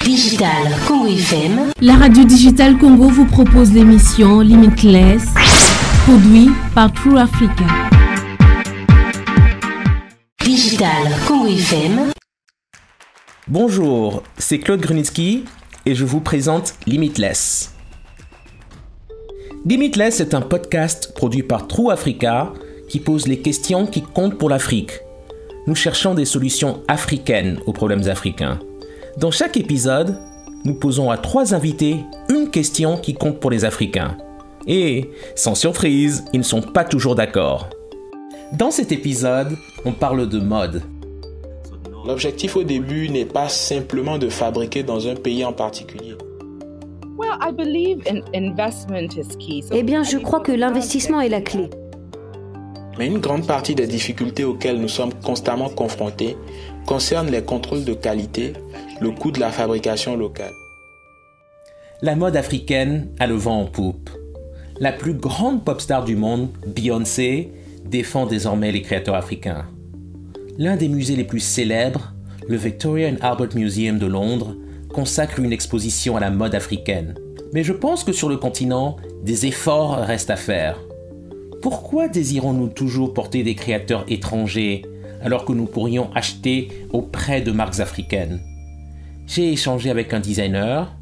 Digital Congo FM. La radio Digital Congo vous propose l'émission Limitless, produit par True Africa. Digital Congo FM. Bonjour, c'est Claude Grunitzky et je vous présente Limitless. Limitless est un podcast produit par True Africa qui pose les questions qui comptent pour l'Afrique. Nous cherchons des solutions africaines aux problèmes africains. Dans chaque épisode, nous posons à 3 invités une question qui compte pour les Africains. Et, sans surprise, ils ne sont pas toujours d'accord. Dans cet épisode, on parle de mode. L'objectif au début n'est pas simplement de fabriquer dans un pays en particulier. Eh bien, je crois que l'investissement est la clé. Mais une grande partie des difficultés auxquelles nous sommes constamment confrontés concernent les contrôles de qualité, le coût de la fabrication locale. La mode africaine a le vent en poupe. La plus grande pop star du monde, Beyoncé, défend désormais les créateurs africains. L'un des musées les plus célèbres, le Victoria and Albert Museum de Londres, consacre une exposition à la mode africaine. Mais je pense que sur le continent, des efforts restent à faire. Pourquoi désirons-nous toujours porter des créateurs étrangers alors que nous pourrions acheter auprès de marques africaines? J'ai échangé avec un designer,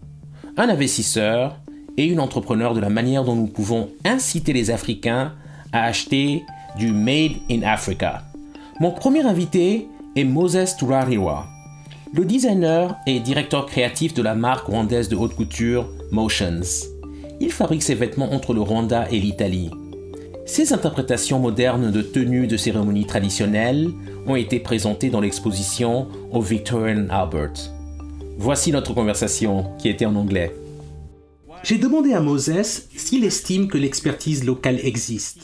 un investisseur et une entrepreneur de la manière dont nous pouvons inciter les Africains à acheter du Made in Africa. Mon premier invité est Moses Turariwa. Le designer et directeur créatif de la marque rwandaise de haute couture Motions. Il fabrique ses vêtements entre le Rwanda et l'Italie. Ces interprétations modernes de tenues de cérémonies traditionnelles ont été présentées dans l'exposition au Victoria and Albert. Voici notre conversation qui était en anglais. J'ai demandé à Moses s'il estime que l'expertise locale existe.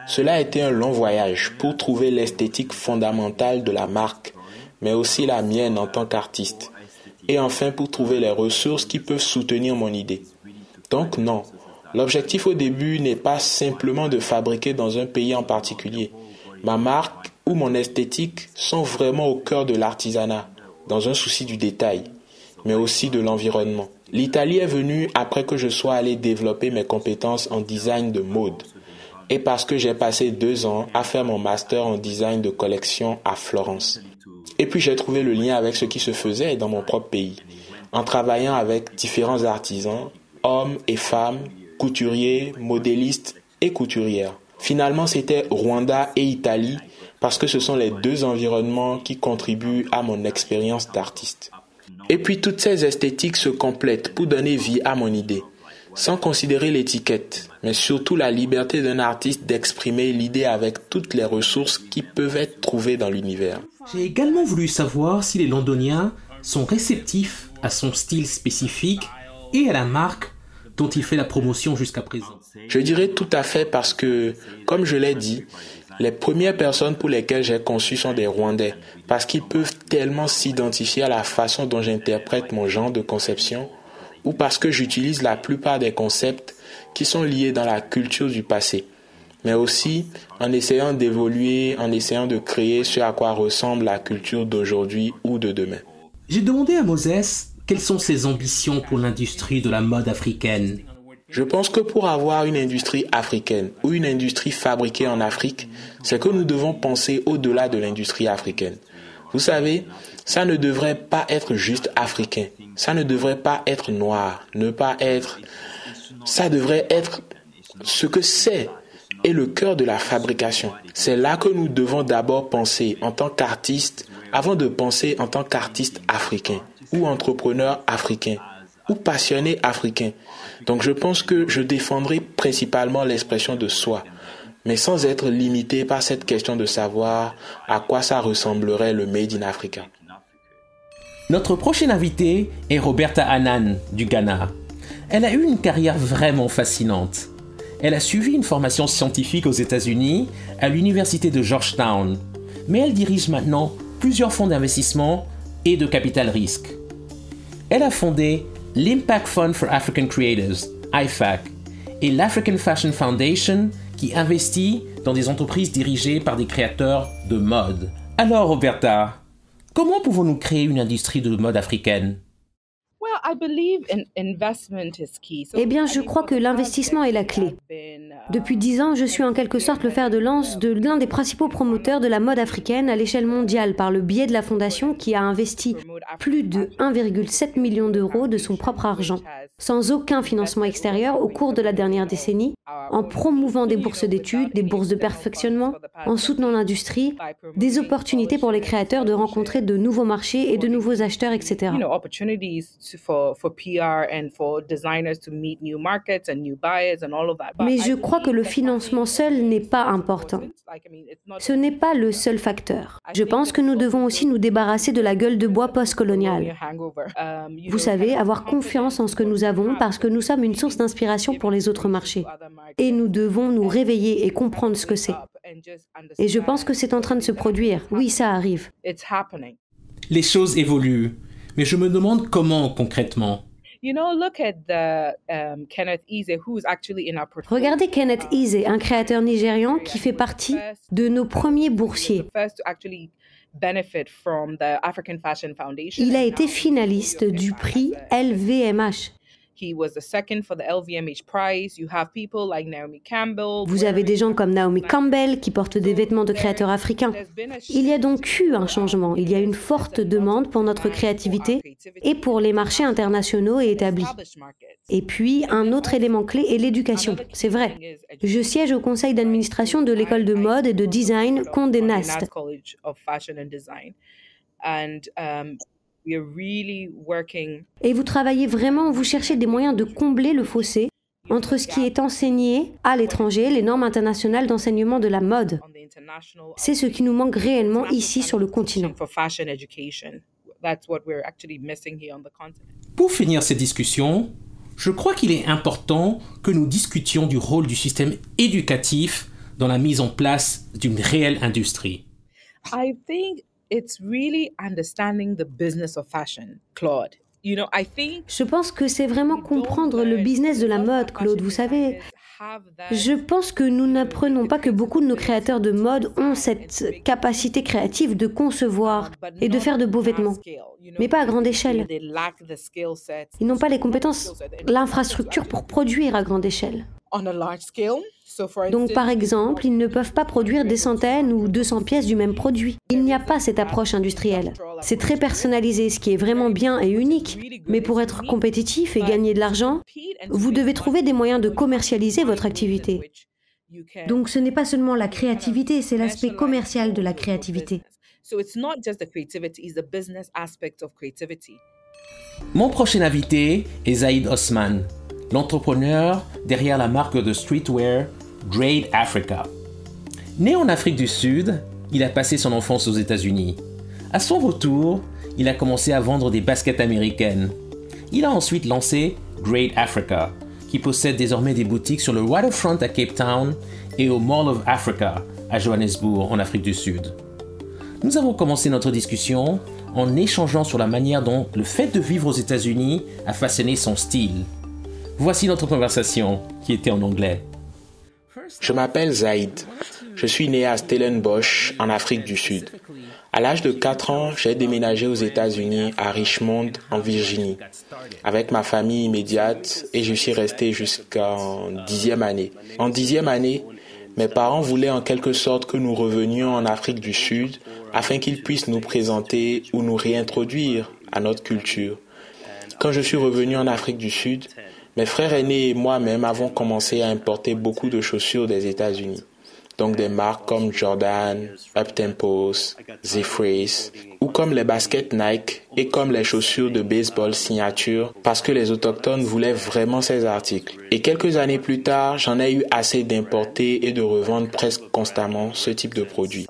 Cela a été un long voyage pour trouver l'esthétique fondamentale de la marque, mais aussi la mienne en tant qu'artiste. Et enfin pour trouver les ressources qui peuvent soutenir mon idée. Donc non, l'objectif au début n'est pas simplement de fabriquer dans un pays en particulier. Ma marque ou mon esthétique sont vraiment au cœur de l'artisanat, dans un souci du détail, mais aussi de l'environnement. L'Italie est venue après que je sois allé développer mes compétences en design de mode. Et parce que j'ai passé 2 ans à faire mon master en design de collection à Florence. Et puis j'ai trouvé le lien avec ce qui se faisait dans mon propre pays, en travaillant avec différents artisans, hommes et femmes, couturiers, modélistes et couturières. Finalement, c'était Rwanda et Italie parce que ce sont les 2 environnements qui contribuent à mon expérience d'artiste. Et puis toutes ces esthétiques se complètent pour donner vie à mon idée, sans considérer l'étiquette, mais surtout la liberté d'un artiste d'exprimer l'idée avec toutes les ressources qui peuvent être trouvées dans l'univers. J'ai également voulu savoir si les Londoniens sont réceptifs à son style spécifique et à la marque dont il fait la promotion jusqu'à présent. Je dirais tout à fait parce que, comme je l'ai dit, les premières personnes pour lesquelles j'ai conçu sont des Rwandais, parce qu'ils peuvent tellement s'identifier à la façon dont j'interprète mon genre de conception, ou parce que j'utilise la plupart des concepts qui sont liés dans la culture du passé, mais aussi en essayant d'évoluer, en essayant de créer ce à quoi ressemble la culture d'aujourd'hui ou de demain. J'ai demandé à Moses quelles sont ses ambitions pour l'industrie de la mode africaine. Je pense que pour avoir une industrie africaine ou une industrie fabriquée en Afrique, c'est que nous devons penser au-delà de l'industrie africaine. Vous savez, ça ne devrait pas être juste africain. Ça ne devrait pas être noir, ça devrait être ce que c'est et le cœur de la fabrication. C'est là que nous devons d'abord penser en tant qu'artiste avant de penser en tant qu'artiste africain ou entrepreneur africain ou passionné africain. Donc je pense que je défendrai principalement l'expression de soi, mais sans être limité par cette question de savoir à quoi ça ressemblerait le Made in Africa. Notre prochaine invitée est Roberta Annan du Ghana. Elle a eu une carrière vraiment fascinante. Elle a suivi une formation scientifique aux États-Unis à l'université de Georgetown, mais elle dirige maintenant plusieurs fonds d'investissement et de capital risque. Elle a fondé l'Impact Fund for African Creators, IFAC, et l'African Fashion Foundation qui investit dans des entreprises dirigées par des créateurs de mode. Alors Roberta, comment pouvons-nous créer une industrie de mode africaine ? Eh bien, je crois que l'investissement est la clé. Depuis 10 ans, je suis en quelque sorte le fer de lance de l'un des principaux promoteurs de la mode africaine à l'échelle mondiale par le biais de la fondation qui a investi plus de 1,7 million d'euros de son propre argent, sans aucun financement extérieur au cours de la dernière décennie, en promouvant des bourses d'études, des bourses de perfectionnement, en soutenant l'industrie, des opportunités pour les créateurs de rencontrer de nouveaux marchés et de nouveaux acheteurs, etc. Mais je crois que le financement seul n'est pas important. Ce n'est pas le seul facteur. Je pense que nous devons aussi nous débarrasser de la gueule de bois post-coloniale. Vous savez, avoir confiance en ce que nous avons parce que nous sommes une source d'inspiration pour les autres marchés. Et nous devons nous réveiller et comprendre ce que c'est. Et je pense que c'est en train de se produire. Oui, ça arrive. Les choses évoluent, mais je me demande comment concrètement. Regardez Kenneth Eze, un créateur nigérian qui fait partie de nos premiers boursiers. Il a été finaliste du prix LVMH. Vous avez des gens comme Naomi Campbell qui portent des vêtements de créateurs africains. Il y a donc eu un changement. Il y a une forte demande pour notre créativité et pour les marchés internationaux et établis. Et puis, un autre élément clé est l'éducation. C'est vrai. Je siège au conseil d'administration de l'école de mode et de design Condé Nast. Et vous travaillez vraiment, vous cherchez des moyens de combler le fossé entre ce qui est enseigné à l'étranger, les normes internationales d'enseignement de la mode. C'est ce qui nous manque réellement ici sur le continent. Pour finir cette discussion, je crois qu'il est important que nous discutions du rôle du système éducatif dans la mise en place d'une réelle industrie. Je pense que c'est vraiment comprendre le business de la mode, Claude. Vous savez, je pense que nous n'apprenons pas que beaucoup de nos créateurs de mode ont cette capacité créative de concevoir et de faire de beaux vêtements, mais pas à grande échelle. Ils n'ont pas les compétences, l'infrastructure pour produire à grande échelle. Donc, par exemple, ils ne peuvent pas produire des centaines ou 200 pièces du même produit. Il n'y a pas cette approche industrielle. C'est très personnalisé, ce qui est vraiment bien et unique. Mais pour être compétitif et gagner de l'argent, vous devez trouver des moyens de commercialiser votre activité. Donc, ce n'est pas seulement la créativité, c'est l'aspect commercial de la créativité. Mon prochain invité est Zaïd Osman, l'entrepreneur derrière la marque de streetwear Grade Africa. Né en Afrique du Sud, il a passé son enfance aux États-Unis. À son retour, il a commencé à vendre des baskets américaines. Il a ensuite lancé Grade Africa, qui possède désormais des boutiques sur le waterfront à Cape Town et au Mall of Africa à Johannesburg, en Afrique du Sud. Nous avons commencé notre discussion en échangeant sur la manière dont le fait de vivre aux États-Unis a façonné son style. Voici notre conversation, qui était en anglais. Je m'appelle Zaïd. Je suis né à Stellenbosch, en Afrique du Sud. À l'âge de 4 ans, j'ai déménagé aux États-Unis, à Richmond, en Virginie, avec ma famille immédiate et je suis resté jusqu'en 10e année. En 10e année, mes parents voulaient en quelque sorte que nous revenions en Afrique du Sud afin qu'ils puissent nous présenter ou nous réintroduire à notre culture. Quand je suis revenu en Afrique du Sud, mes frères aînés et moi-même avons commencé à importer beaucoup de chaussures des États-Unis. Donc des marques comme Jordan, Uptempos, Z-Phrase, ou comme les baskets Nike et comme les chaussures de baseball signature parce que les autochtones voulaient vraiment ces articles. Et quelques années plus tard, j'en ai eu assez d'importer et de revendre presque constamment ce type de produits.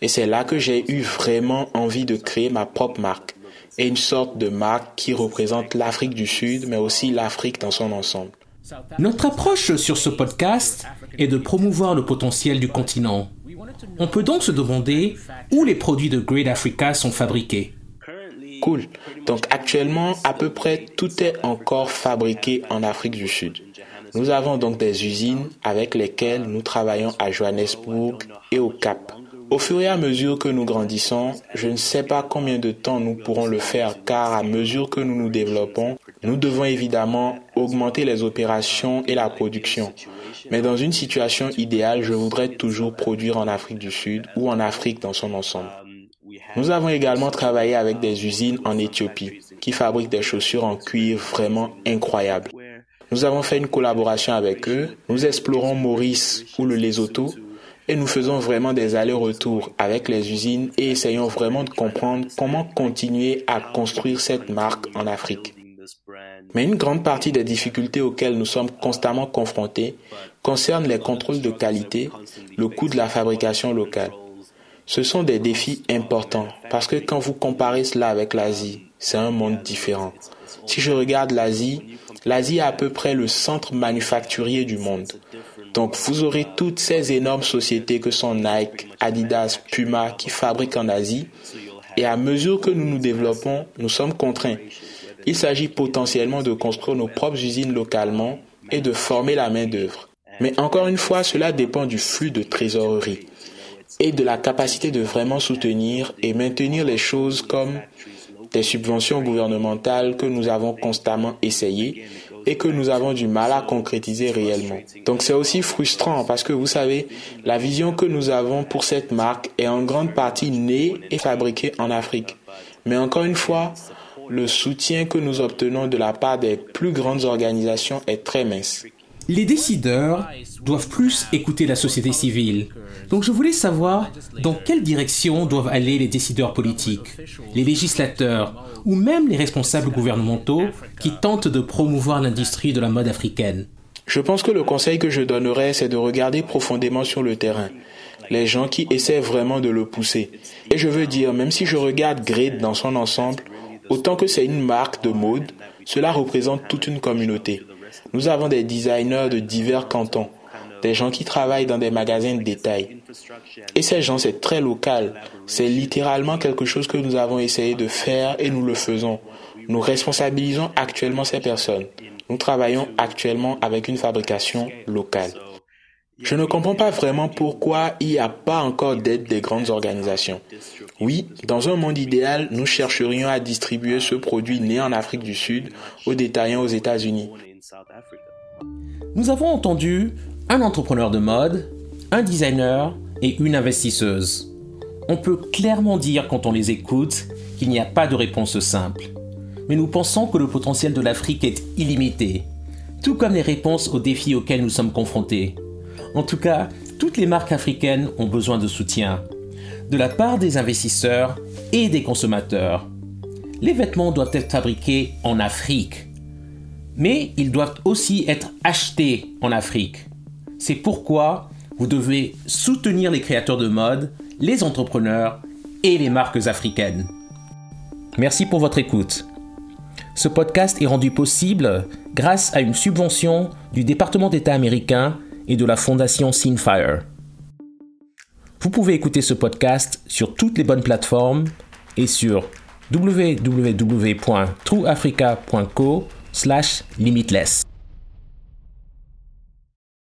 Et c'est là que j'ai eu vraiment envie de créer ma propre marque et une sorte de marque qui représente l'Afrique du Sud, mais aussi l'Afrique dans son ensemble. Notre approche sur ce podcast est de promouvoir le potentiel du continent. On peut donc se demander où les produits de Grade Africa sont fabriqués. Cool. Donc actuellement, à peu près tout est encore fabriqué en Afrique du Sud. Nous avons donc des usines avec lesquelles nous travaillons à Johannesburg et au Cap. Au fur et à mesure que nous grandissons, je ne sais pas combien de temps nous pourrons le faire car à mesure que nous nous développons, Nous devons évidemment augmenter les opérations et la production. Mais dans une situation idéale, je voudrais toujours produire en Afrique du Sud ou en Afrique dans son ensemble. Nous avons également travaillé avec des usines en Éthiopie qui fabriquent des chaussures en cuir vraiment incroyables. Nous avons fait une collaboration avec eux, nous explorons Maurice ou le Lesotho et nous faisons vraiment des allers-retours avec les usines et essayons vraiment de comprendre comment continuer à construire cette marque en Afrique. Mais une grande partie des difficultés auxquelles nous sommes constamment confrontés concernent les contrôles de qualité, le coût de la fabrication locale. Ce sont des défis importants parce que quand vous comparez cela avec l'Asie, c'est un monde différent. Si je regarde l'Asie est à peu près le centre manufacturier du monde. Donc vous aurez toutes ces énormes sociétés que sont Nike, Adidas, Puma qui fabriquent en Asie et à mesure que nous nous développons, nous sommes contraints. Il s'agit potentiellement de construire nos propres usines localement et de former la main-d'œuvre. Mais encore une fois, cela dépend du flux de trésorerie et de la capacité de vraiment soutenir et maintenir les choses comme des subventions gouvernementales que nous avons constamment essayées et que nous avons du mal à concrétiser réellement. Donc c'est aussi frustrant parce que vous savez, la vision que nous avons pour cette marque est en grande partie née et fabriquée en Afrique. Mais encore une fois, le soutien que nous obtenons de la part des plus grandes organisations est très mince. Les décideurs doivent plus écouter la société civile. Donc je voulais savoir dans quelle direction doivent aller les décideurs politiques, les législateurs ou même les responsables gouvernementaux qui tentent de promouvoir l'industrie de la mode africaine. Je pense que le conseil que je donnerais, c'est de regarder profondément sur le terrain, les gens qui essaient vraiment de le pousser. Et je veux dire, même si je regarde Grid dans son ensemble, autant que c'est une marque de mode, cela représente toute une communauté. Nous avons des designers de divers cantons, des gens qui travaillent dans des magasins de détail. Et ces gens, c'est très local. C'est littéralement quelque chose que nous avons essayé de faire et nous le faisons. Nous responsabilisons actuellement ces personnes. Nous travaillons actuellement avec une fabrication locale. Je ne comprends pas vraiment pourquoi il n'y a pas encore d'aide des grandes organisations. Oui, dans un monde idéal, nous chercherions à distribuer ce produit né en Afrique du Sud aux détaillants aux États-Unis. Nous avons entendu un entrepreneur de mode, un designer et une investisseuse. On peut clairement dire quand on les écoute qu'il n'y a pas de réponse simple. Mais nous pensons que le potentiel de l'Afrique est illimité, tout comme les réponses aux défis auxquels nous sommes confrontés. En tout cas, toutes les marques africaines ont besoin de soutien, de la part des investisseurs et des consommateurs. Les vêtements doivent être fabriqués en Afrique, mais ils doivent aussi être achetés en Afrique. C'est pourquoi vous devez soutenir les créateurs de mode, les entrepreneurs et les marques africaines. Merci pour votre écoute. Ce podcast est rendu possible grâce à une subvention du département d'État américain et de la fondation Sinfire. Vous pouvez écouter ce podcast sur toutes les bonnes plateformes et sur www.trueafrica.co/limitless.